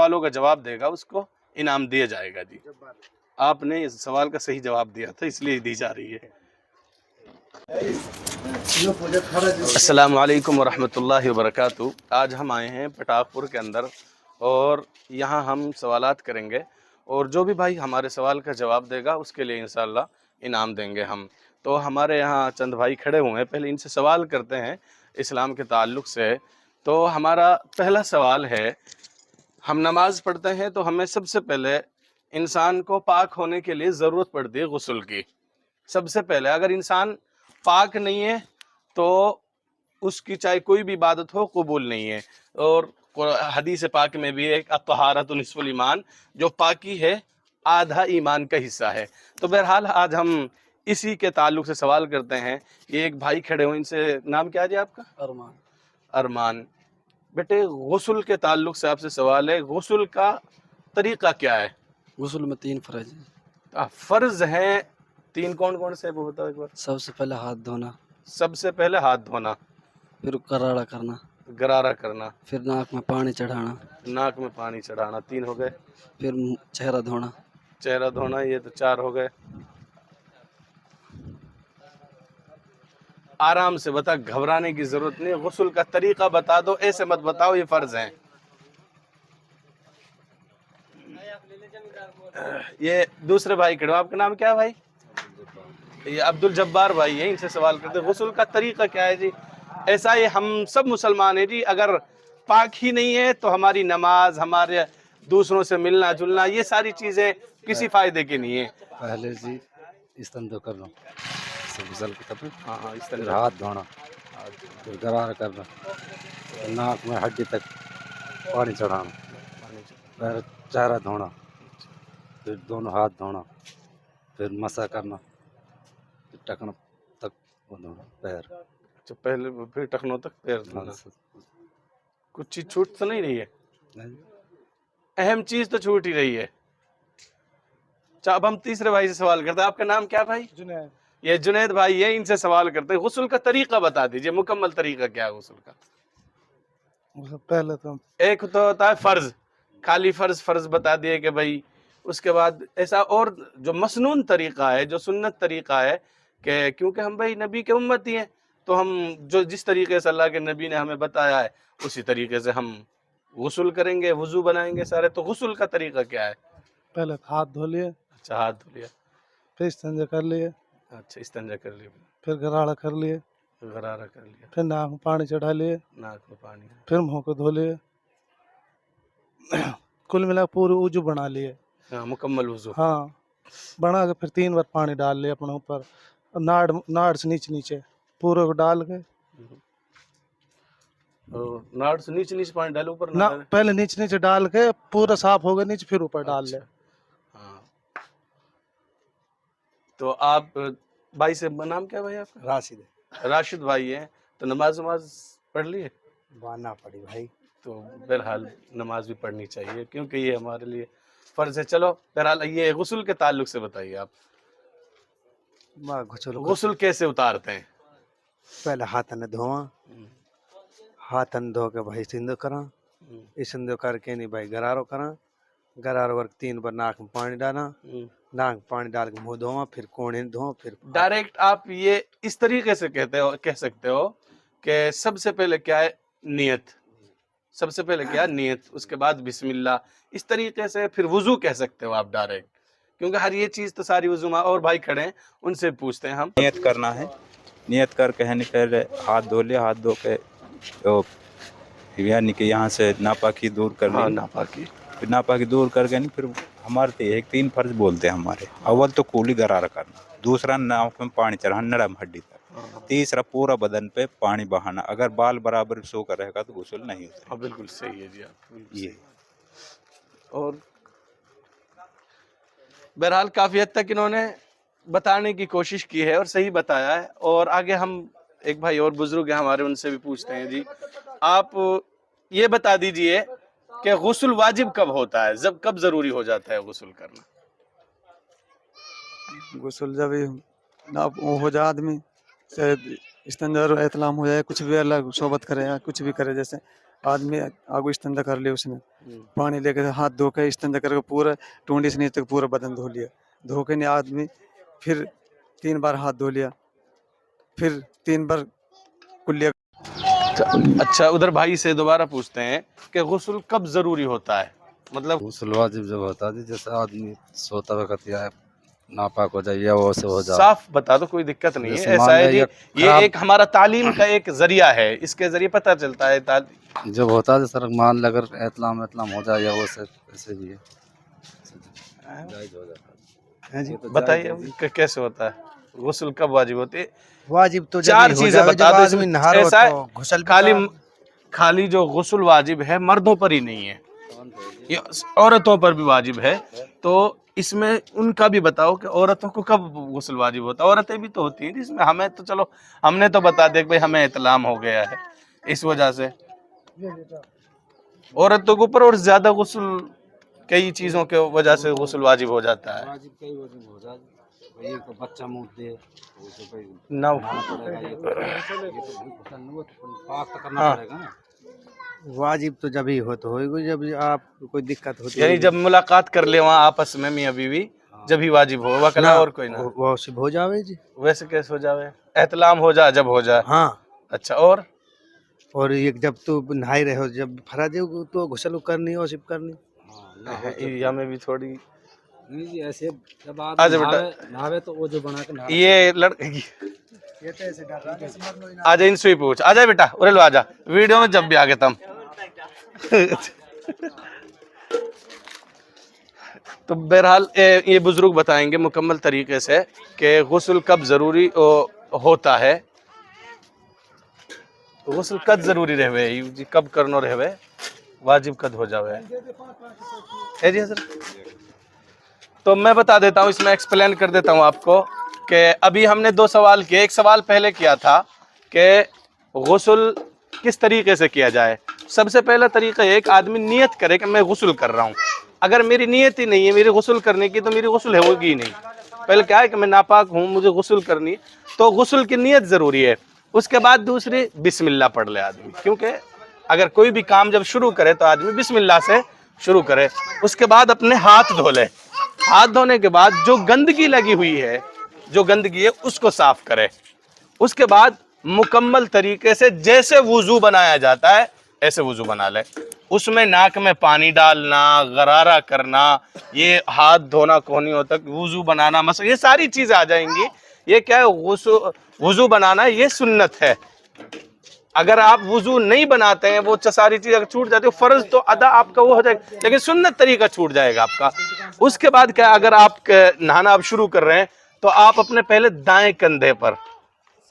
सवालों का जवाब देगा उसको इनाम दिया जाएगा जी। आपने इस सवाल का सही जवाब दिया था इसलिए दी जा रही है। अस्सलाम वालेकुम वरहमतुल्लाहि वबरकातुहू। आज हम आए हैं पटाखपुर के अंदर और यहाँ हम सवालात करेंगे और जो भी भाई हमारे सवाल का जवाब देगा उसके लिए इंशाअल्लाह इनाम देंगे हम। तो हमारे यहाँ चंद भाई खड़े हुए हैं, पहले इनसे सवाल करते हैं इस्लाम के ताल्लुक़ से। तो हमारा पहला सवाल है, हम नमाज़ पढ़ते हैं तो हमें सबसे पहले इंसान को पाक होने के लिए ज़रूरत पड़ती है गुस्ल की। सबसे पहले अगर इंसान पाक नहीं है तो उसकी चाहे कोई भी इबादत हो कबूल नहीं है। और हदीस पाक में भी एक अत्तहारतु निस्फुल ईमान, जो पाकी है आधा ईमान का हिस्सा है। तो बहरहाल आज हम इसी के ताल्लुक़ से सवाल करते हैं। ये एक भाई खड़े हुए, इनसे नाम क्या है जी आपका? अरमान। अरमान बेटे, गुस्ल के ताल्लुक़ से आपसे सवाल है, गुस्ल का तरीक़ा क्या है? गुस्ल में 3 फ़र्ज हैं। फ़र्ज हैं 3, कौन कौन से वो बताओ एक बार। सबसे पहले हाथ धोना, सबसे पहले हाथ धोना, फिर गरारा करना, गरारा करना, फिर नाक में पानी चढ़ाना, नाक में पानी चढ़ाना, 3 हो गए। फिर चेहरा धोना। चेहरा धोना, ये तो 4 हो गए। आराम से बता, घबराने की जरूरत नहीं, गुस्ल का तरीका बता दो, ऐसे मत बताओ ये फर्ज हैं। ये दूसरे भाई खड़े, आपका नाम क्या है भाई? ये अब्दुल जब्बार भाई है, इनसे सवाल करते हैं गुस्ल का तरीका क्या है जी? ऐसा ही हम सब मुसलमान हैं जी, अगर पाक ही नहीं है तो हमारी नमाज, हमारे दूसरों से मिलना जुलना, ये सारी चीज़ें किसी फ़ायदे की नहीं है। पहले जी इस्तंजा करना, गुस्ल के तब हाँ फिर हाथ धोना, फिर गरारा करना, नाक में हड्डी तक पानी चढ़ाना, फिर चेहरा धोना, फिर दोनों हाथ धोना, फिर मसा करना, फिर टखनों तक वो धोना पैर। अच्छा, पहले फिर टखनों तक पैर धोना। कुछ चीज़ छूट तो नहीं रही है? अहम चीज़ तो छूट ही रही है। अच्छा, अब हम तीसरे भाई से सवाल करते हैं। आपका नाम क्या भाई? जुनैद। ये जुनैद भाई है, इनसे सवाल करते हैं, गुस्ल का तरीका बता दीजिए, मुकम्मल तरीका क्या है गुस्ल का? पहले तो एक तो होता है फर्ज, खाली फर्ज बता दिए कि भाई, उसके बाद ऐसा और जो मसनून तरीका है, जो सुन्नत तरीका है कि क्योंकि हम भाई नबी के उम्मती हैं तो हम जो जिस तरीके से अल्लाह के नबी ने हमें बताया है उसी तरीके से हम गुस्ल करेंगे, वुजू बनाएंगे सारे। तो गुस्ल का तरीका क्या है? पहले हाथ धो लिए। अच्छा, हाथ धो लिया, फिर इस्तिंजा कर लिए। अच्छा, इस्तिंजा कर लिया, फिर गरारा कर लिए, गरारा कर लिया, फिर नाक में पानी चढ़ा लिए, नाक में पानी, फिर मुंह को धो लिए। कुल मिला पूरे वुजू बना लिए। हाँ, मुकम्मल वुजू। हाँ, बना के फिर 3 बार पानी डाल लिए अपने ऊपर, नाड़ से नीचे पूरे को डाल के। नाड़ से नीचे पानी डाले, ऊपर ना, पहले नीचे डाल के पूरा साफ हो गया नीचे, फिर ऊपर डाल ले। हाँ, तो आप भाई से नाम क्या भाई आपका? राशिद। राशिद भाई है। तो नमाज पढ़ लिए? बाना पड़ी भाई। तो बहरहाल नमाज भी पढ़नी चाहिए क्योंकि ये हमारे लिए फ़र्ज है। चलो बहरहाल ये गुस्ल के ताल्लुक से बताइए आप, गुस्ल कैसे उतारते हैं? पहले हाथन धोवा, हाथन धो के भाई सिंधु करा, सिंधु करके नहीं भाई गरारो करा, गरारो वर्क 3 बार नाक में पानी डाला, नाक में पानी डाल के मुँह धोवा, फिर कोने धो, फिर डायरेक्ट आप ये इस तरीके से कह सकते हो कि सबसे पहले क्या है नियत, सबसे पहले क्या नियत, उसके बाद बिस्मिल्लाह, इस तरीके से फिर वुजू कह सकते हो आप डायरेक्ट, क्योंकि हर ये चीज़ तो सारी वुजू में। और भाई खड़े हैं उनसे पूछते हैं हम। नियत करना है, नियत करके है पहले हाथ धो लिया, हाथ धो के तो यानी कि यहाँ से नापाकी दूर कर ली। हाँ, नापाकी, फिर नापाकी दूर करके नहीं, फिर हमारे तो एक 3 फर्ज बोलते हैं हमारे। अव्वल तो कूली गरारा करना, दूसरा नाक में पानी चढ़ाना नरम हड्डी तक, तीसरा पूरा बदन पे पानी बहाना। अगर बाल बराबर सो कर रहेगा तो गुस्ल नहीं होता। हाँ, बिल्कुल सही है जी आप, ये और बहरहाल काफ़ी हद तक इन्होंने बताने की कोशिश की है और सही बताया है। और आगे हम एक भाई और बुजुर्ग हैं हमारे, उनसे भी पूछते हैं। जी, आप ये बता दीजिए कि गुस्ल वाजिब कब होता है, जब कब ज़रूरी हो जाता है गुस्ल करना? गुस्ल जब ना हो जाए आदमी, चाहे इस्तंजा एहतलाम हो जाए, कुछ भी अल्लाह सोबत करे या कुछ भी करे, जैसे आदमी आगो इस्तेंजा कर लिया उसने, पानी लेके हाथ धो के इस्तेंजा करके पूरा टूंडी से नीचे तक पूरा बदन धो लिया। धो के नहीं आदमी फिर 3 बार हाथ धो लिया, फिर 3 बार कुल्लिया। अच्छा, उधर भाई से दोबारा पूछते हैं कि गुस्ल कब ज़रूरी होता है, मतलब गुस्ल वाजिब जब होता है जैसे आदमी सोता वक्त या नापाक हो जाए या वो से हो जाए, साफ बता दो, कोई दिक्कत नहीं है। जैसे ऐसा मान है लिया जी, ये ये खराब- एक हमारा तालीम का एक जरिया है, इसके जरिए पता चलता है जब होता है सर मान लो अगर एतलाम हो जाए या वो से ऐसे भी है जायज हो जाता है। जी, बताइए कैसे होता है, गुस्ल कब वाजिब होती है? वाजिब तो जब चार ही हो चीजें जावे, बता जब दो आदमी इसमें। नहा रहा हो ऐसा है, तो घुसल खाली जो गुस्ल वाजिब है मर्दों पर ही नहीं है, ये औरतों पर भी वाजिब है। तो इसमें उनका भी बताओ कि औरतों को कब गुस्ल वाजिब होता है। औरतें भी तो होती हैं जिसमें हमें तो चलो हमने तो बता दिया कि भाई हमें इतलाम हो गया है, इस वजह से औरतों के ऊपर और ज्यादा गुस्ल कई चीजों के वजह से गुस्ल वाजिब हो जाता है। वाजिब कई वजह हो जाए, भाई एक तो बच्चा मुंह दे तो उसे भाई ना पड़ेगा, ये तो पाक तो करना हाँ। पड़ेगा ना। वाजिब तो जब ही हो तो होएगा जब आप कोई दिक्कत होती यानी जब मुलाकात कर ले वहाँ आपस में मियाँ बीवी, जब ही वाजिब हो, वकला और कोई ना। वाजिब हो जावे जी। वैसे कैसे हो जावे, एहतलाम हो जाए जब हो जाए। हाँ, अच्छा, और एक जब तो नहाई रहे हो, जब फराज तो घुसल करनी वाजिब करनी। या में भी थोड़ी नहीं जी ऐसे जब आजा बेटा, नहावे तो वो जो बना के नहा ये लड़की आजा, इनसे ही पूछ, आजा बेटा उरे लो, आजा वीडियो में जब भी आगे तम। तो बहरहाल ये बुजुर्ग बताएंगे मुकम्मल तरीके से कि गुस्ल कब जरूरी होता है, गुस्ल कब जरूरी रहवे जी, कब करनो रहवे, वाजिब कद हो जावे है जी हजरत। तो मैं बता देता हूँ, इसमें एक्सप्लेन कर देता हूँ आपको कि अभी हमने 2 सवाल किए। एक सवाल पहले किया था कि गुस्ल किस तरीके से किया जाए। सबसे पहला तरीका एक आदमी नियत करे कि मैं गुस्ल कर रहा हूँ। अगर मेरी नियत ही नहीं है मेरी गुस्ल करने की तो मेरी गुस्ल होगी ही नहीं। पहले क्या है कि मैं नापाक हूँ, मुझे गुस्ल करनी, तो गुस्ल की नियत ज़रूरी है। उसके बाद दूसरी बिस्मिल्लाह पढ़ ले आदमी, क्योंकि अगर कोई भी काम जब शुरू करे तो आदमी बिस्मिल्लाह से शुरू करे। उसके बाद अपने हाथ धो ले, हाथ धोने के बाद जो गंदगी लगी हुई है, जो गंदगी है उसको साफ करे। उसके बाद मुकम्मल तरीके से जैसे वुजू बनाया जाता है ऐसे वुजू बना ले। उसमें नाक में पानी डालना, गरारा करना, ये हाथ धोना कोहनियों तक, वुजू बनाना, मसला ये सारी चीज़ें आ जाएंगी। ये क्या है, वुजू बनाना ये सुन्नत है। अगर आप वुजू नहीं बनाते हैं, वो सारी चीज़ अगर छूट जाती है, फ़र्ज तो अदा आपका वो हो जाएगा, लेकिन सुन्नत तरीका छूट जाएगा आपका। उसके बाद क्या, अगर आप नहाना आप शुरू कर रहे हैं तो आप अपने पहले दाएं कंधे पर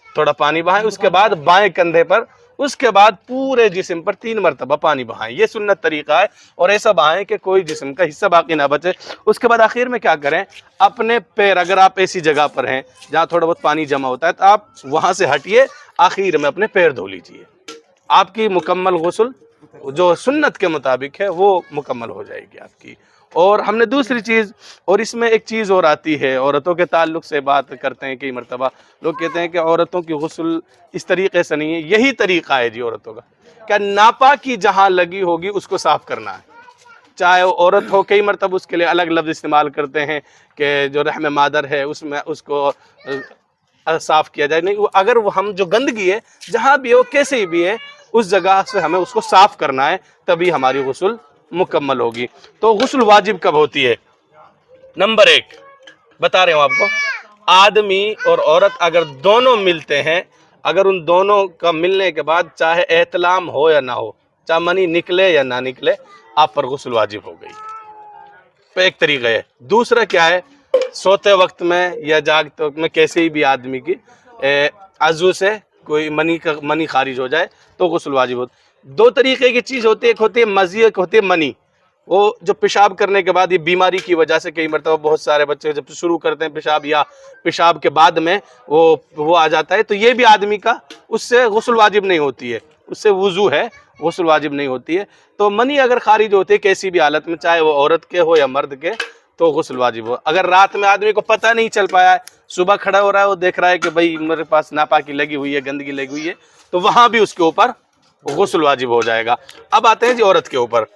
थोड़ा पानी बहाएं, उसके बाद बाएं कंधे पर, उसके बाद पूरे जिस्म पर 3 मरतबा पानी बहाएं। ये सुन्नत तरीका है, और ऐसा बहाएं कि कोई जिस्म का हिस्सा बाकी ना बचे। उसके बाद आखिर में क्या करें, अपने पैर, अगर आप ऐसी जगह पर हैं जहाँ थोड़ा बहुत पानी जमा होता है तो आप वहाँ से हटिए, आखिर में अपने पैर धो लीजिए। आपकी मुकम्मल गुस्ल जो सुन्नत के मुताबिक है वो मुकम्मल हो जाएगी आपकी। और हमने दूसरी चीज़, और इसमें एक चीज़ और आती है, औरतों के ताल्लुक़ से बात करते हैं कई मरतबा लोग कहते हैं कि औरतों की गुस्ल इस तरीके से नहीं है। यही तरीका है जी औरतों का, क्या नापाकी जहाँ लगी होगी उसको साफ़ करना है, चाहे वो औरत हो। कई मरतब उसके लिए अलग लफ्ज़ इस्तेमाल करते हैं कि जो रहम मादर है उसमें उसको साफ़ किया जाए। नहीं, अगर वो हम जो गंदगी है जहाँ भी हो, कैसे भी है, उस जगह से हमें उसको साफ़ करना है, तभी हमारी गुस्ल मुकम्मल होगी। तो गुस्ल वाजिब कब होती है? नंबर 1 बता रहे हूँ आपको, आदमी और औरत अगर दोनों मिलते हैं, अगर उन दोनों का मिलने के बाद चाहे एहतलाम हो या ना हो, चाहे मनी निकले या ना निकले, आप पर गुस्ल वाजिब हो गई। तो एक तरीका है। दूसरा क्या है, सोते वक्त में या जागते वक्त में कैसे भी आदमी की आजू से कोई मनी खारिज हो जाए तो गुस्ल वाजिब हो। 2 तरीके की चीज़ होती है, एक होती है मज़ी, एक होती है मनी। वो जो पेशाब करने के बाद, ये बीमारी की वजह से कई मरतबा बहुत सारे बच्चे जब शुरू करते हैं पेशाब, या पेशाब के बाद में वो आ जाता है, तो ये भी आदमी का, उससे गुस्ल वाजिब नहीं होती है, उससे वुज़ू है, गुस्ल वाजिब नहीं होती है। तो मनी अगर खारिज होती है किसी भी हालत में, चाहे वो औरत के हो या मर्द के, तो गुस्ल वाजिब हो। अगर रात में आदमी को पता नहीं चल पाया है, सुबह खड़ा हो रहा है, वो देख रहा है कि भाई मेरे पास नापाकी लगी हुई है, गंदगी लगी हुई है, तो वहाँ भी उसके ऊपर गुस्ल वाजिब हो जाएगा। अब आते हैं जी औरत के ऊपर।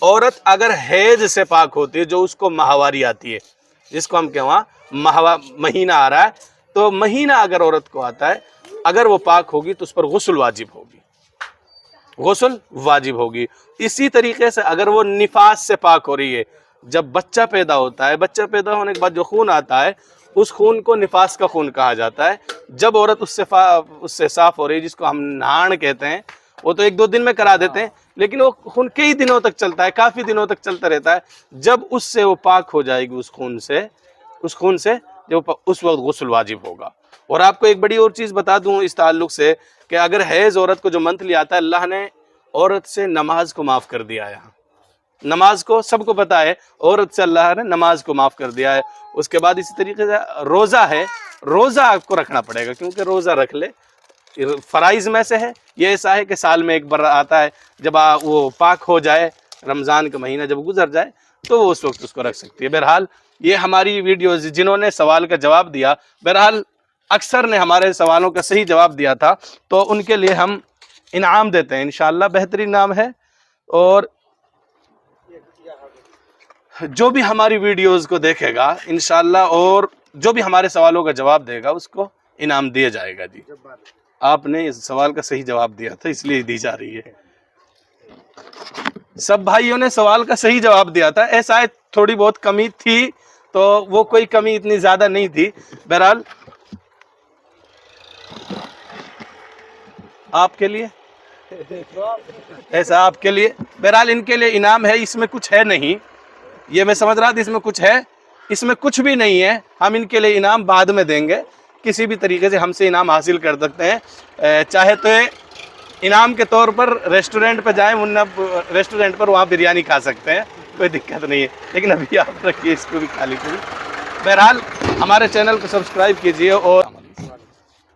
औरत अगर हैज से पाक होती है, जो उसको माहवारी आती है, जिसको हम कहें महीना आ रहा है, तो महीना अगर औरत को आता है, अगर वो पाक होगी तो उस पर गुस्ल वाजिब होगी, गुस्ल वाजिब होगी। इसी तरीके से अगर वो निफास से पाक हो रही है, जब बच्चा पैदा होता है, बच्चा पैदा होने के बाद जो खून आता है, उस खून को निफास का खून कहा जाता है। जब औरत उससे साफ हो रही है, जिसको हम नहान कहते हैं, वो तो 1-2 दिन में करा देते हैं, लेकिन वो खून कई दिनों तक चलता है, काफ़ी दिनों तक चलता रहता है। जब उससे वो पाक हो जाएगी, उस खून से जब उस वक्त गुस्ल वाजिब होगा। और आपको एक बड़ी और चीज़ बता दूं इस ताल्लुक से कि अगर हैज़ औरत को जो मंथली आता है, अल्लाह ने औरत से नमाज को माफ़ कर दिया है। यहाँ नमाज को सबको पता है, औरत से अल्लाह ने नमाज को माफ़ कर दिया है। उसके बाद इसी तरीके से रोज़ा है, रोज़ा आपको रखना पड़ेगा, क्योंकि रोज़ा रख ले फ़राइज़ में से है। ये ऐसा है कि साल में एक बार आता है, जब वो पाक हो जाए, रमज़ान का महीना जब गुजर जाए तो वो उस वक्त उसको रख सकती है। बहरहाल ये हमारी वीडियोज़, जिन्होंने सवाल का जवाब दिया, बहरहाल अक्सर ने हमारे सवालों का सही जवाब दिया था, तो उनके लिए हम इनाम देते हैं इंशाअल्लाह, बेहतरीन इनाम है। और जो भी हमारी वीडियोज़ को देखेगा इंशाअल्लाह और जो भी हमारे सवालों का जवाब देगा, उसको इनाम दिया जाएगा। जी, आपने इस सवाल का सही जवाब दिया था, इसलिए दी जा रही है। सब भाइयों ने सवाल का सही जवाब दिया था। ऐसा है थोड़ी बहुत कमी थी, तो वो कोई कमी इतनी ज़्यादा नहीं थी। बहरहाल आपके लिए ऐसा, आपके लिए बहरहाल इनके लिए इनाम है। इसमें कुछ है नहीं, ये मैं समझ रहा था इसमें कुछ है, इसमें कुछ भी नहीं है। हम इनके लिए इनाम बाद में देंगे, किसी भी तरीके से हमसे इनाम हासिल कर सकते हैं। चाहे तो इनाम के तौर पर रेस्टोरेंट पर जाएं, मुन्ना रेस्टोरेंट पर, वहाँ बिरयानी खा सकते हैं, कोई दिक्कत नहीं है। लेकिन अभी आप रखिए, इसको भी खा लीजिए। बहरहाल हमारे चैनल को सब्सक्राइब कीजिए और